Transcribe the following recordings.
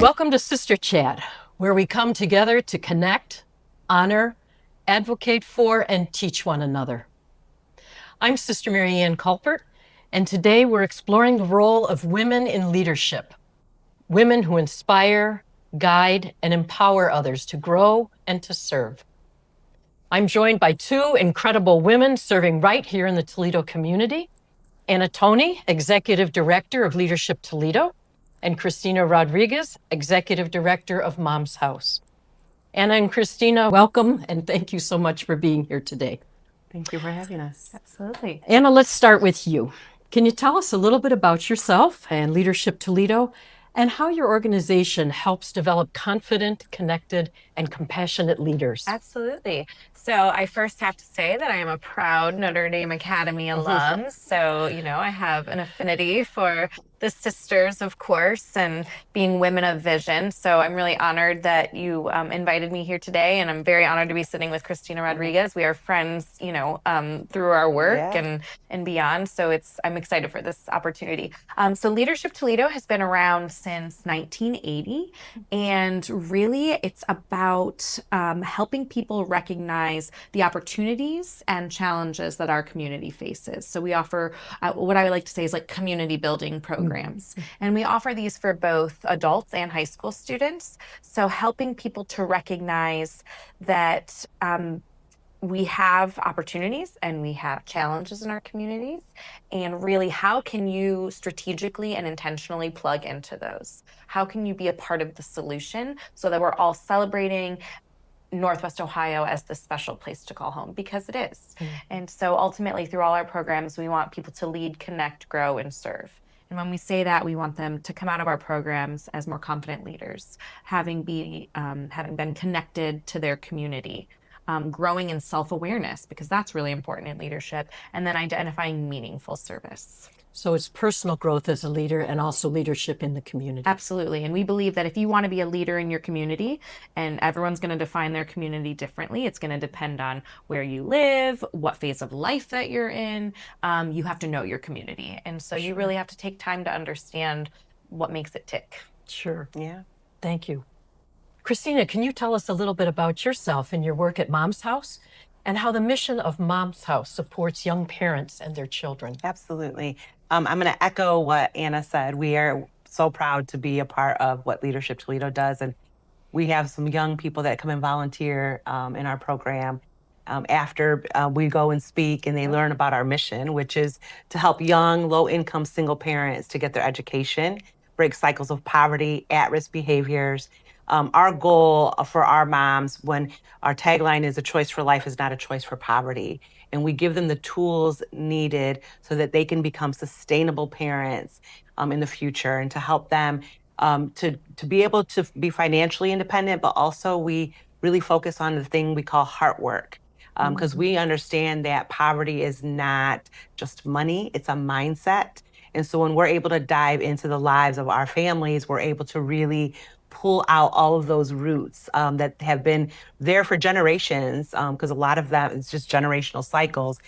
Welcome to Sister Chat, where we come together to connect, honor, advocate for, and teach one another. I'm Sister Ann Culpert, and today we're exploring the role of women in leadership, women who inspire, guide, and empower others to grow and to serve. I'm joined by two incredible women serving right here in the Toledo community, Anna Toney, Executive Director of Leadership Toledo, and Christina Rodriguez, Executive Director of Mom's House. Anna and Christina, welcome, and thank you so much for being here today. Thank you for having us. Absolutely. Anna, let's start with you. Can you tell us a little bit about yourself and Leadership Toledo and how your organization helps develop confident, connected, and compassionate leaders? Absolutely. So I first have to say that I am a proud Notre Dame Academy alum. So, I have an affinity for the sisters, of course, and being women of vision. So I'm really honored that you invited me here today, and I'm very honored to be sitting with Christina Rodriguez. We are friends, through our work and beyond. So I'm excited for this opportunity. So Leadership Toledo has been around since 1980, and really it's about helping people recognize the opportunities and challenges that our community faces. So we offer what I would like to say is like community building programs. And we offer these for both adults and high school students. So helping people to recognize that we have opportunities and we have challenges in our communities, and really how can you strategically and intentionally plug into those? How can you be a part of the solution so that we're all celebrating Northwest Ohio as the special place to call home, because it is. And so ultimately through all our programs, we want people to lead, connect, grow, and serve. And when we say that, we want them to come out of our programs as more confident leaders, having been connected to their community, growing in self-awareness, because that's really important in leadership, and then identifying meaningful service. So it's personal growth as a leader and also leadership in the community. Absolutely. And we believe that if you want to be a leader in your community, and everyone's going to define their community differently, it's going to depend on where you live, what phase of life that you're in. You have to know your community. And so you really have to take time to understand what makes it tick. Sure. Yeah. Thank you. Christina, can you tell us a little bit about yourself and your work at Mom's House and how the mission of Mom's House supports young parents and their children? Absolutely. I'm going to echo what Anna said. We are so proud to be a part of what Leadership Toledo does. And we have some young people that come and volunteer in our program after we go and speak, and they learn about our mission, which is to help young, low-income single parents to get their education, break cycles of poverty, at-risk behaviors. Our goal for our moms, when our tagline is "A choice for life is not a choice for poverty," and we give them the tools needed so that they can become sustainable parents in the future, and to help them to be able to be financially independent, but also we really focus on the thing we call heart work. Because we understand that poverty is not just money, it's a mindset. And so when we're able to dive into the lives of our families, we're able to really pull out all of those roots that have been there for generations, because a lot of that is just generational cycles,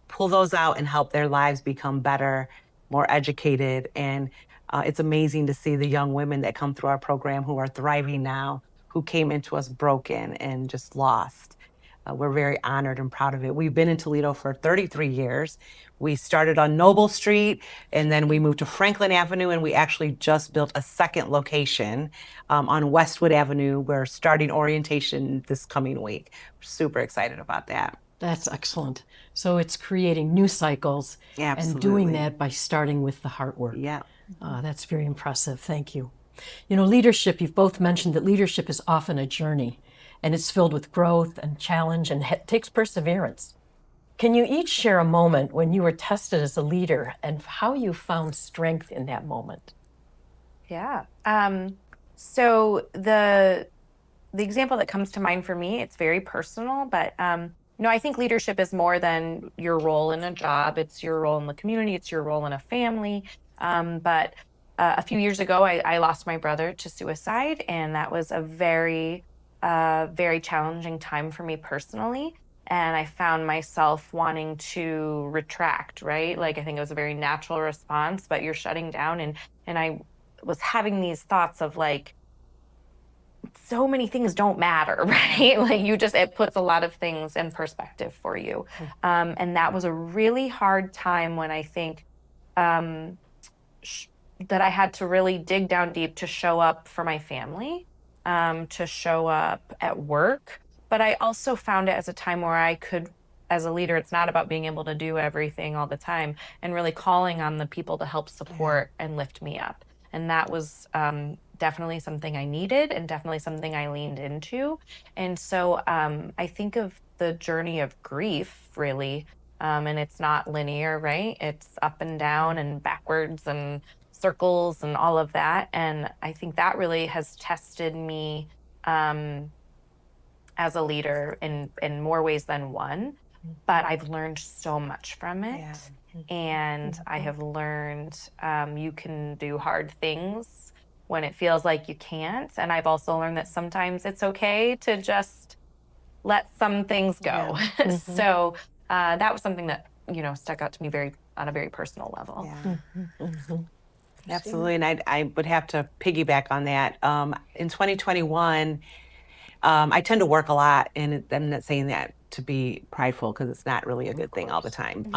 pull those out and help their lives become better, more educated. And it's amazing to see the young women that come through our program who are thriving now, who came into us broken and just lost. We're very honored and proud of it. We've been in Toledo for 33 years. We started on Noble Street, and then we moved to Franklin Avenue, and we actually just built a second location on Westwood Avenue. We're starting orientation this coming week. We're super excited about that. That's excellent. So it's creating new cycles and doing that by starting with the heart work. Yeah. That's very impressive. Thank you. Leadership, you've both mentioned that leadership is often a journey, and it's filled with growth and challenge and takes perseverance. Can you each share a moment when you were tested as a leader and how you found strength in that moment? Yeah. So the example that comes to mind for me, it's very personal, but I think leadership is more than your role in a job. It's your role in the community. It's your role in a family. But a few years ago, I lost my brother to suicide, and that was a very challenging time for me personally. And I found myself wanting to retract, right? Like, I think it was a very natural response, but you're shutting down. And I was having these thoughts of like, so many things don't matter, right? Like it puts a lot of things in perspective for you. And that was a really hard time when I think that I had to really dig down deep to show up for my family, to show up at work. But I also found it as a time where I could, as a leader, it's not about being able to do everything all the time, and really calling on the people to help support and lift me up. And that was definitely something I needed, and definitely something I leaned into. And so I think of the journey of grief, really, and it's not linear, right? It's up and down and backwards and circles and all of that. And I think that really has tested me as a leader in more ways than one. But I've learned so much from it. And I have learned you can do hard things when it feels like you can't. And I've also learned that sometimes it's okay to just let some things go. So that was something that, stuck out to me on a very personal level. Absolutely. And I would have to piggyback on that. In 2021, I tend to work a lot, and I'm not saying that to be prideful, because it's not really a good thing all the time.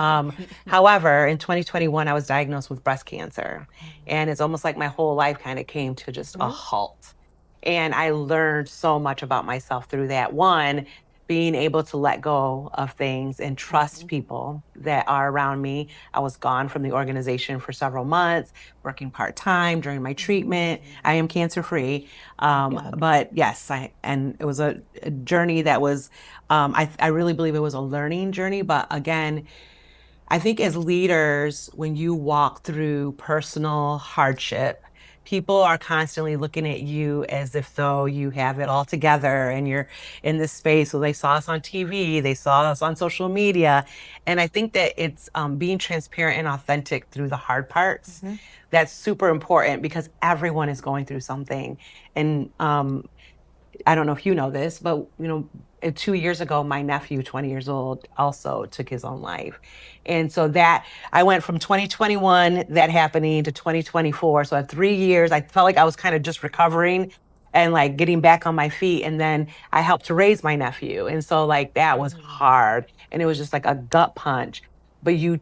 However, in 2021, I was diagnosed with breast cancer, and it's almost like my whole life kind of came to just a halt. And I learned so much about myself through that. One, being able to let go of things and trust people that are around me. I was gone from the organization for several months, working part-time during my treatment. I am cancer-free. But yes, and it was a journey that was, I really believe it was a learning journey. But again, I think as leaders, when you walk through personal hardship, people are constantly looking at you as if though you have it all together and you're in this space. So they saw us on TV, they saw us on social media. And I think that it's being transparent and authentic through the hard parts. That's super important, because everyone is going through something. And I don't know if you know this, but 2 years ago, my nephew, 20 years old, also took his own life. And so that I went from 2021, that happening, to 2024. So at 3 years, I felt like I was kind of just recovering and like getting back on my feet. And then I helped to raise my nephew. And so like that was hard. And it was just like a gut punch. But you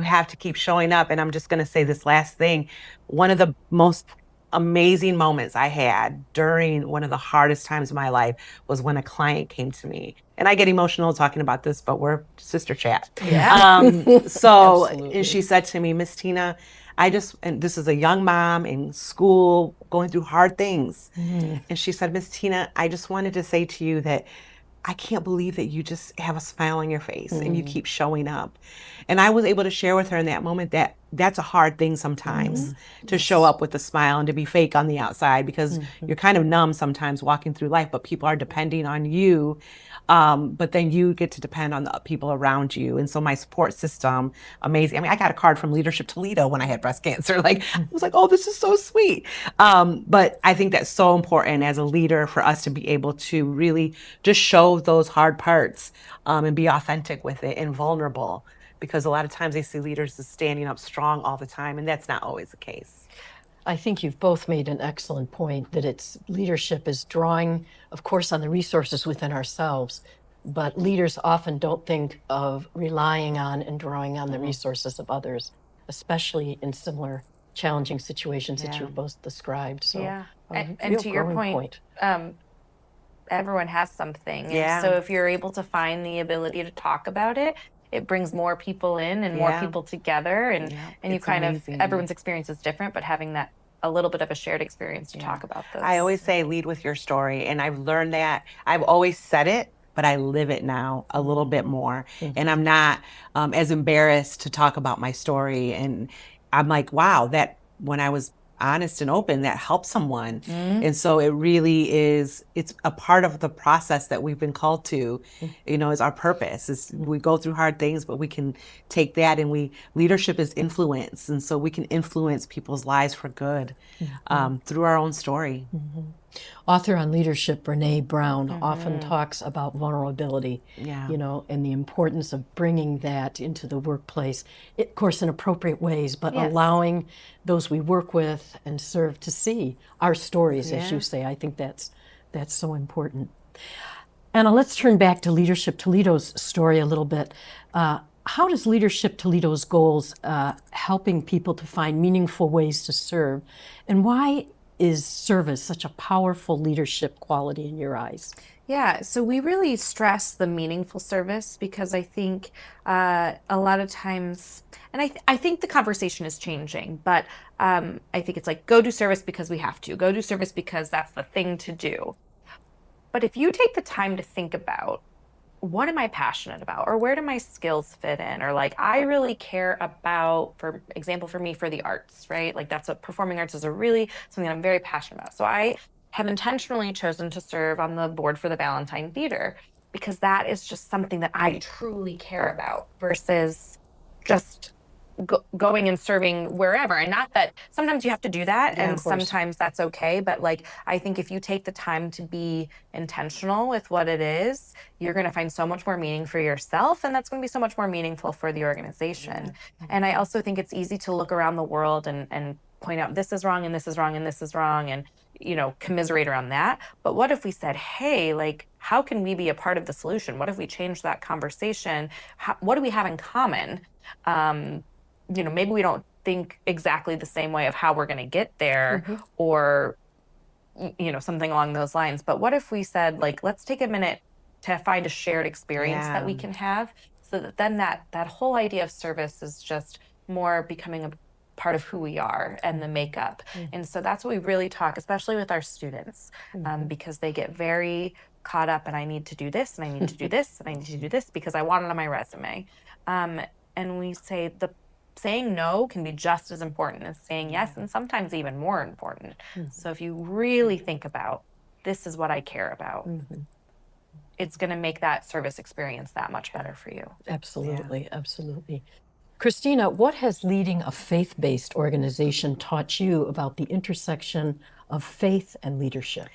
have to keep showing up. And I'm just going to say this last thing. One of the most amazing moments I had during one of the hardest times of my life was when a client came to me. And I get emotional talking about this, but we're Sister Chat. So and she said to me, Miss Tina, and this is a young mom in school going through hard things. And she said, Miss Tina, I just wanted to say to you that I can't believe that you just have a smile on your face and you keep showing up. And I was able to share with her in that moment that that's a hard thing sometimes, to show up with a smile and to be fake on the outside, because you're kind of numb sometimes walking through life, but people are depending on you. But then you get to depend on the people around you. And so my support system, amazing. I mean, I got a card from Leadership Toledo when I had breast cancer. Like, I was like, oh, this is so sweet. But I think that's so important as a leader for us to be able to really just show those hard parts and be authentic with it and vulnerable. Because a lot of times they see leaders as standing up strong all the time, and that's not always the case. I think you've both made an excellent point that leadership is drawing, of course, on the resources within ourselves, but leaders often don't think of relying on and drawing on the resources of others, especially in similar challenging situations that you've both described. So, and to your point, everyone has something. And so if you're able to find the ability to talk about it, it brings more people in and more people together, and you kind amazing. Of everyone's experience is different, but having that a little bit of a shared experience to talk about this. I always say lead with your story, and I've learned that. I've always said it, but I live it now a little bit more, and I'm not as embarrassed to talk about my story. And I'm like, wow, that when I was honest and open, that helps someone. And so it really is, it's a part of the process that we've been called to, is our purpose. We go through hard things, but we can take that, and leadership is influence. And so we can influence people's lives for good through our own story. Author on leadership, Brene Brown, often talks about vulnerability, and the importance of bringing that into the workplace, of course, in appropriate ways, but allowing those we work with and serve to see our stories, as you say. I think that's That's so important. Anna, let's turn back to Leadership Toledo's story a little bit. How does Leadership Toledo's goals helping people to find meaningful ways to serve? And why is service such a powerful leadership quality in your eyes? Yeah, so we really stress the meaningful service because I think a lot of times, and I think the conversation is changing, but I think it's like, go do service because we have to, go do service because that's the thing to do. But if you take the time to think about, what am I passionate about? Or where do my skills fit in? Or like, I really care about, for example, for me, for the arts, right? Like that's what performing arts is really something that I'm very passionate about. So I have intentionally chosen to serve on the board for the Valentine Theater because that is just something that I truly care about versus just going and serving wherever. And not that sometimes you have to do that, Yeah, and sometimes that's okay, but like I think if you take the time to be intentional with what it is, you're going to find so much more meaning for yourself, and that's going to be so much more meaningful for the organization. And I also think it's easy to look around the world and point out this is wrong and this is wrong and this is wrong, and commiserate around that. But what if we said, hey, like, how can we be a part of the solution? What if we change that conversation? What do we have in common? Maybe we don't think exactly the same way of how we're going to get there, or something along those lines. But what if we said, like, let's take a minute to find a shared experience that we can have, so that then that whole idea of service is just more becoming a part of who we are and the makeup. And so that's what we really talk, especially with our students, because they get very caught up in, I need to do this and I need to do this and I need to do this because I want it on my resume. And we say saying no can be just as important as saying yes, and sometimes even more important. So if you really think about, this is what I care about, it's going to make that service experience that much better for you. Absolutely, absolutely. Christina, what has leading a faith-based organization taught you about the intersection of faith and leadership?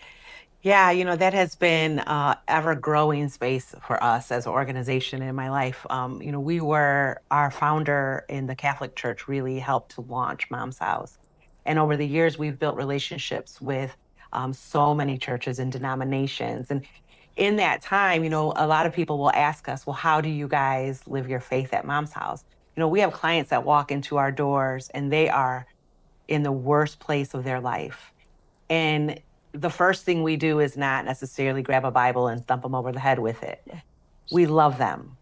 Yeah, that has been ever-growing space for us as an organization in my life. Our founder in the Catholic Church really helped to launch Mom's House. And over the years, we've built relationships with so many churches and denominations. And in that time, a lot of people will ask us, well, how do you guys live your faith at Mom's House? We have clients that walk into our doors and they are in the worst place of their life. And the first thing we do is not necessarily grab a Bible and thump them over the head with it. We love them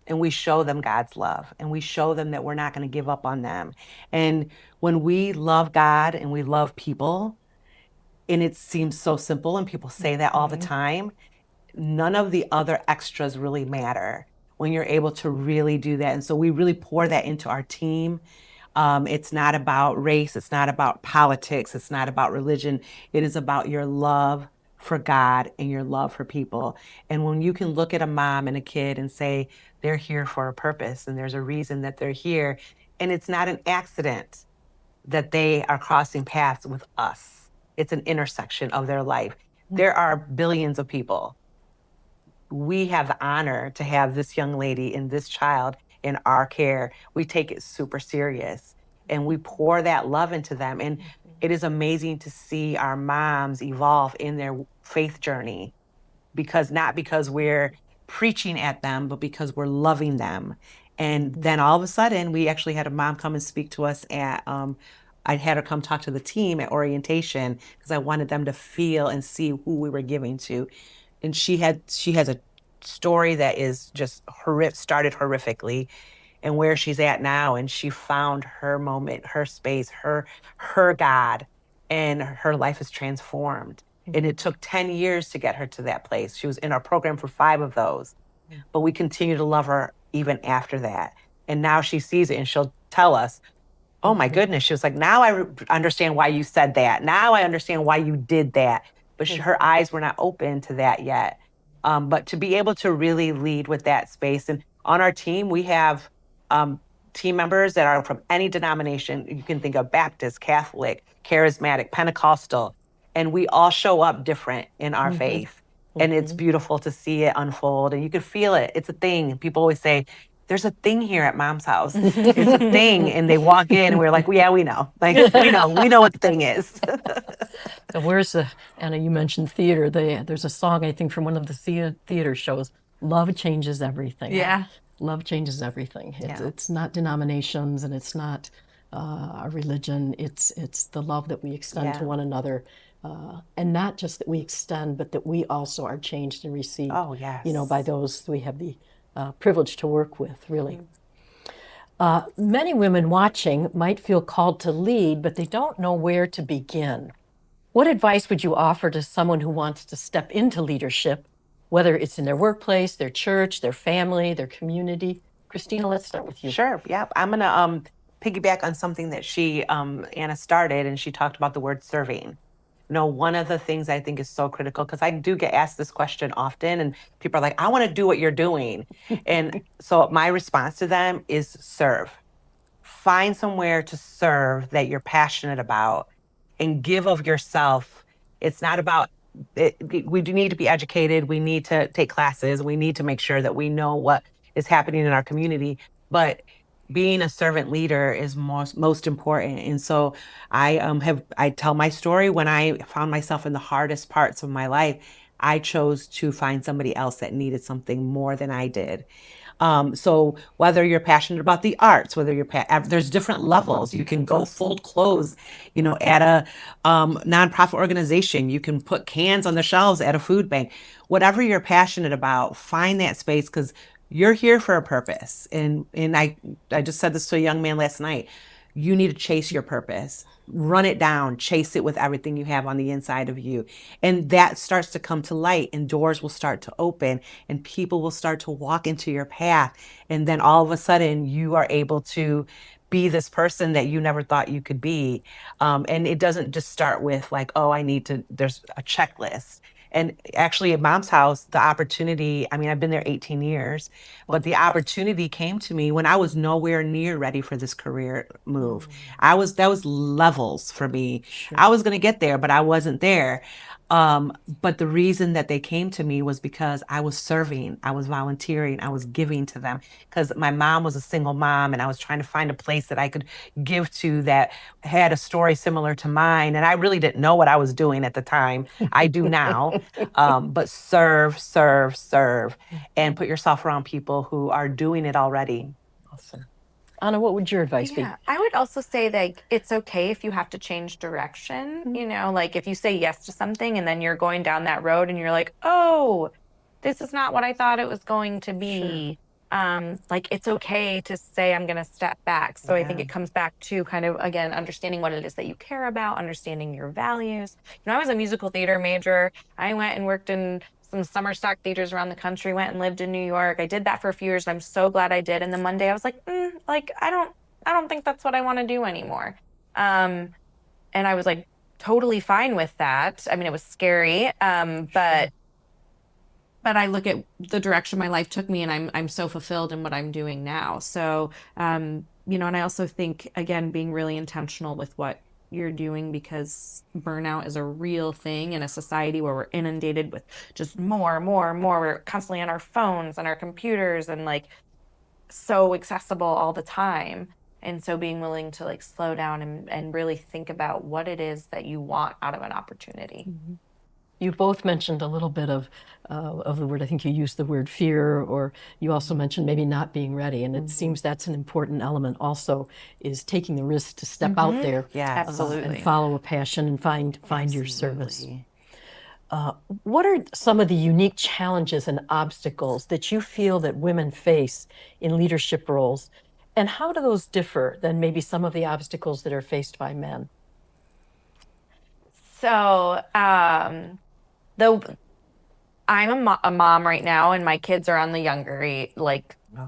and we show them God's love and we show them that we're not going to give up on them. And when we love God and we love people, and it seems so simple and people say that all the time, none of the other extras really matter when you're able to really do that. And so we really pour that into our team. It's not about race. It's not about politics. It's not about religion. It is about your love for God and your love for people. And when you can look at a mom and a kid and say, they're here for a purpose and there's a reason that they're here, and it's not an accident that they are crossing paths with us. It's an intersection of their life. There are billions of people. We have the honor to have this young lady and this child in our care. We take it super serious and we pour that love into them. And it is amazing to see our moms evolve in their faith journey, not because we're preaching at them, but because we're loving them. And then all of a sudden, we actually had a mom come and speak to us at, I had her come talk to the team at orientation because I wanted them to feel and see who we were giving to. And she has a story that is just started horrifically, and where she's at now, and she found her moment, her space, her God, and her life is transformed. And it took 10 years to get her to that place. She was in our program for 5 of those, but we continue to love her even after that. And now she sees it and she'll tell us, oh my goodness, she was like, now I understand why you said that. Now I understand why you did that. But her eyes were not open to that yet. But to be able to really lead with that space. And on our team, we have team members that are from any denomination. You can think of Baptist, Catholic, Charismatic, Pentecostal, and we all show up different in our faith. And it's beautiful to see it unfold, and you can feel it. It's a thing. People always say, there's a thing here at Mom's House. It's a thing. And they walk in and we're like, well, yeah, we know. Like, we know what the thing is. So where's the, Anna, you mentioned theater. There's a song, I think, from one of the theater shows, Love Changes Everything. Yeah. Love changes everything. Yeah. It's not denominations, and it's not a religion. It's the love that we extend to Yeah. one another. And not just that we extend, but that we also are changed and received, Oh, yes. by those we have the privilege to work with, really. Many women watching might feel called to lead, but they don't know where to begin. What advice would you offer to someone who wants to step into leadership, whether it's in their workplace, their church, their family, their community? Christina, let's start with you. Sure. Yeah. I'm going to piggyback on something that Anna started, and she talked about the word serving. One of the things I think is so critical, because I do get asked this question often, and people are like, I want to do what you're doing. And so my response to them is serve. Find somewhere to serve that you're passionate about and give of yourself. It's not about it. We do need to be educated. We need to take classes. We need to make sure that we know what is happening in our community. But being a servant leader is most important. And so I tell my story. When I found myself in the hardest parts of my life, I chose to find somebody else that needed something more than I did. So whether you're passionate about the arts, whether there's different levels. You can go fold clothes, at a nonprofit organization. You can put cans on the shelves at a food bank. Whatever you're passionate about, find that space, because you're here for a purpose. And I just said this to a young man last night. You need to chase your purpose. Run it down, chase it with everything you have on the inside of you. And that starts to come to light, and doors will start to open, and people will start to walk into your path. And then all of a sudden you are able to be this person that you never thought you could be. And it doesn't just start with like, oh, there's a checklist. And actually at Mom's house, the opportunity, I've been there 18 years, but the opportunity came to me when I was nowhere near ready for this career move. That was levels for me. Sure. I was going to get there, but I wasn't there. But the reason that they came to me was because I was serving, I was volunteering, I was giving to them, because my mom was a single mom, and I was trying to find a place that I could give to that had a story similar to mine. And I really didn't know what I was doing at the time. I do now. But serve, serve, serve, and put yourself around people who are doing it already. Awesome. Anna, what would your advice be? Yeah, I would also say that it's okay if you have to change direction. Like if you say yes to something and then you're going down that road and you're like, oh, this is not what I thought it was going to be. Like it's okay to say I'm going to step back. So I think it comes back to kind of, again, understanding what it is that you care about, understanding your values. I was a musical theater major. I went and worked in some summer stock theaters around the country, went and lived in New York. I did that for a few years, and I'm so glad I did. And then one day I was like, I don't think that's what I want to do anymore. And I was like totally fine with that. It was scary, but I look at the direction my life took me, and I'm so fulfilled in what I'm doing now. So, and I also think, again, being really intentional with what you're doing, because burnout is a real thing in a society where we're inundated with just more. We're constantly on our phones and our computers and like so accessible all the time. And so being willing to like slow down and really think about what it is that you want out of an opportunity. Mm-hmm. You both mentioned a little bit of the word, I think you used the word fear, or you also mentioned maybe not being ready. And it seems that's an important element also, is taking the risk to step out there. Absolutely. And follow a passion and find your service. What are some of the unique challenges and obstacles that you feel that women face in leadership roles? And how do those differ than maybe some of the obstacles that are faced by men? So, I'm a mom right now, and my kids are on the younger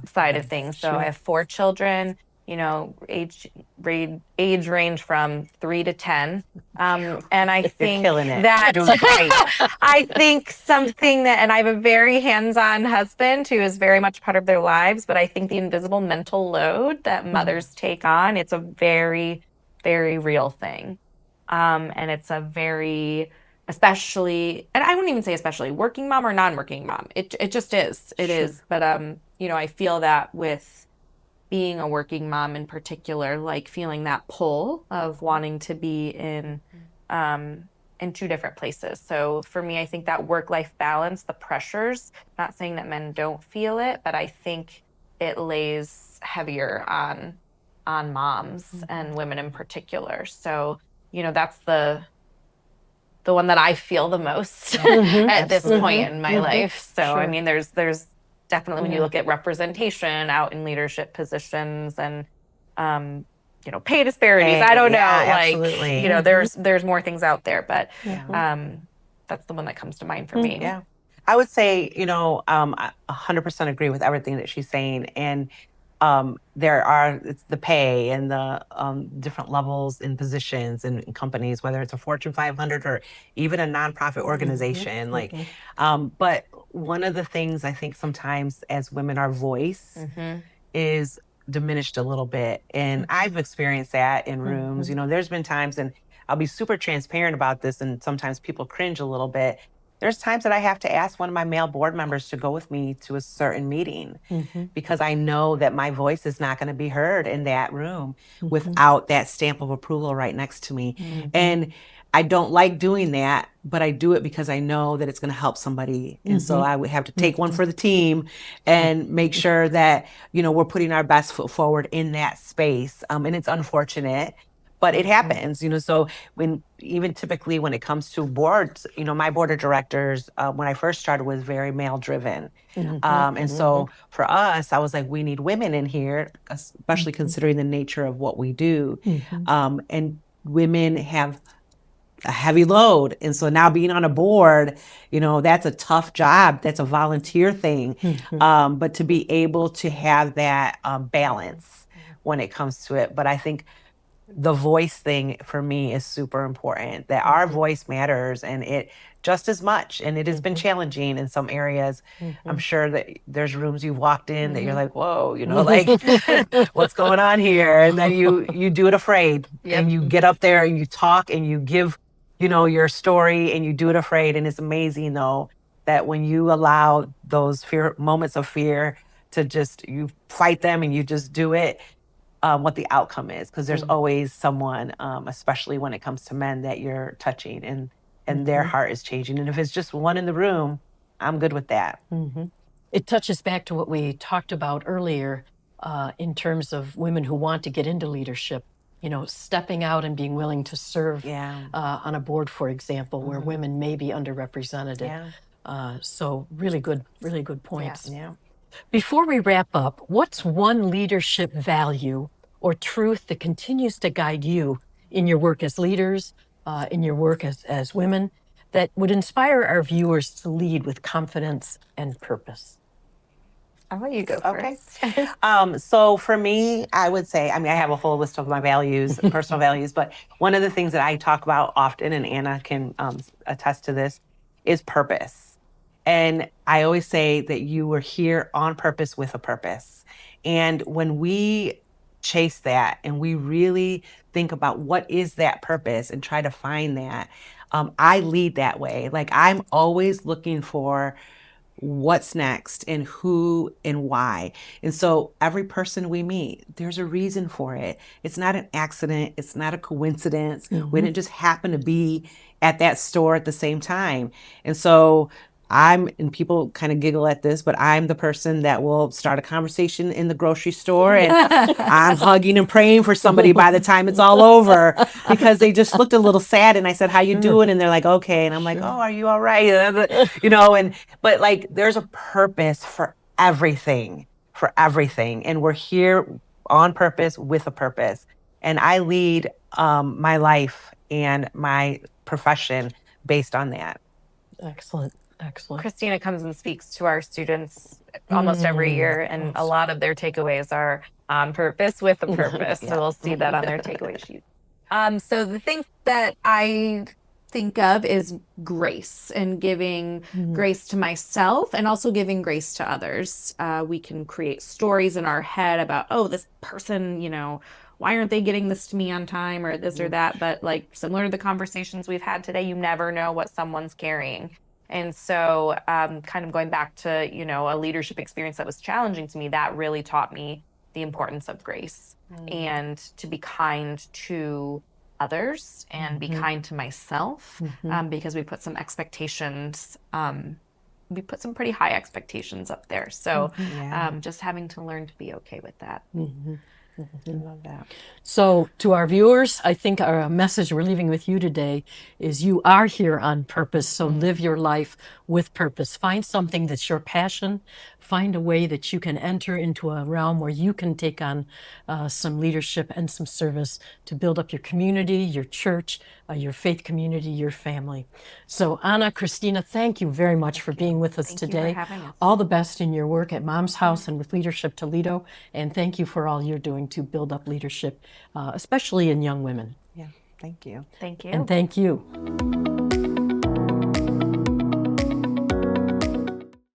side of things. So I have 4 children. Age range from 3 to 10. And I think that's right. I think something and I have a very hands-on husband who is very much part of their lives, but I think the invisible mental load that mothers take on, it's a very, very real thing. And it's a very, especially, and I wouldn't even say especially, working mom or non-working mom. It just is. It is. But, I feel that with being a working mom in particular, like feeling that pull of wanting to be in in two different places. So for me, I think that work-life balance, the pressures, not saying that men don't feel it, but I think it lays heavier on moms and women in particular. So, that's the one that I feel the most at this point in my life. So, Sure. I mean, there's definitely, when you look at representation out in leadership positions and, pay disparities, I don't know, absolutely. there's more things out there, but that's the one that comes to mind for me. Yeah. I would say, I 100% agree with everything that she's saying. And it's the pay and the different levels and positions in companies, whether it's a Fortune 500 or even a nonprofit organization. But one of the things I think sometimes as women, our voice is diminished a little bit. And I've experienced that in rooms. There's been times, and I'll be super transparent about this, and sometimes people cringe a little bit. There's times that I have to ask one of my male board members to go with me to a certain meeting because I know that my voice is not going to be heard in that room without that stamp of approval right next to me. And I don't like doing that, but I do it because I know that it's going to help somebody. And so I would have to take one for the team and make sure that, we're putting our best foot forward in that space. And it's unfortunate, but it happens, so even typically when it comes to boards, my board of directors, when I first started, was very male driven. And so for us, I was like, we need women in here, especially considering the nature of what we do. And women have a heavy load. And so now being on a board, that's a tough job. That's a volunteer thing. But to be able to have that balance when it comes to it. But I think the voice thing for me is super important, that our voice matters, and it just as much. And it has been challenging in some areas. I'm sure that there's rooms you've walked in that you're like, whoa, like what's going on here? And then you do it afraid and you get up there and you talk and you give, your story, and you do it afraid. And it's amazing though, that when you allow those moments of fear to you fight them and you just do it, what the outcome is, because there's always someone, especially when it comes to men, that you're touching and their heart is changing. And if it's just one in the room, I'm good with that. It touches back to what we talked about earlier in terms of women who want to get into leadership, stepping out and being willing to serve on a board, for example, where women may be underrepresented. So really good points. Yeah. Before we wrap up, what's one leadership value or truth that continues to guide you in your work as leaders, in your work as women, that would inspire our viewers to lead with confidence and purpose? I'll let you go first. So for me, I would say, I have a whole list of my values, personal values, but one of the things that I talk about often, and Anna can attest to this, is purpose. And I always say that you were here on purpose with a purpose. And when we chase that and we really think about what is that purpose and try to find that, I lead that way. Like, I'm always looking for what's next and who and why. And so every person we meet, there's a reason for it. It's not an accident. It's not a coincidence. We didn't just happen to be at that store at the same time. And so and people kind of giggle at this, but I'm the person that will start a conversation in the grocery store, and I'm hugging and praying for somebody by the time it's all over, because they just looked a little sad. And I said, how you doing? And they're like, okay. And I'm like, oh, are you all right? But like, there's a purpose for everything. And we're here on purpose with a purpose. And I lead my life and my profession based on that. Excellent. Christina comes and speaks to our students almost every year, and a lot of their takeaways are on purpose with a purpose. So we'll see that on their takeaway sheet. So the thing that I think of is grace, and giving grace to myself and also giving grace to others. We can create stories in our head about, oh, this person, why aren't they getting this to me on time, or this or that? But like, similar to the conversations we've had today, you never know what someone's carrying. And so kind of going back to, a leadership experience that was challenging to me, that really taught me the importance of grace and to be kind to others and be kind to myself, because we put some expectations, we put some pretty high expectations up there. So just having to learn to be okay with that. I love that. So, to our viewers, I think our message we're leaving with you today is you are here on purpose. So, live your life with purpose. Find something that's your passion. Find a way that you can enter into a realm where you can take on some leadership and some service to build up your community, your church, your faith community, your family. So, Anna, Christina, thank you very much for being with us Thank you for today. having us. All the best in your work at Mom's House and with Leadership Toledo. And thank you for all you're doing to build up leadership, especially in young women. Yeah, thank you. Thank you. And thank you.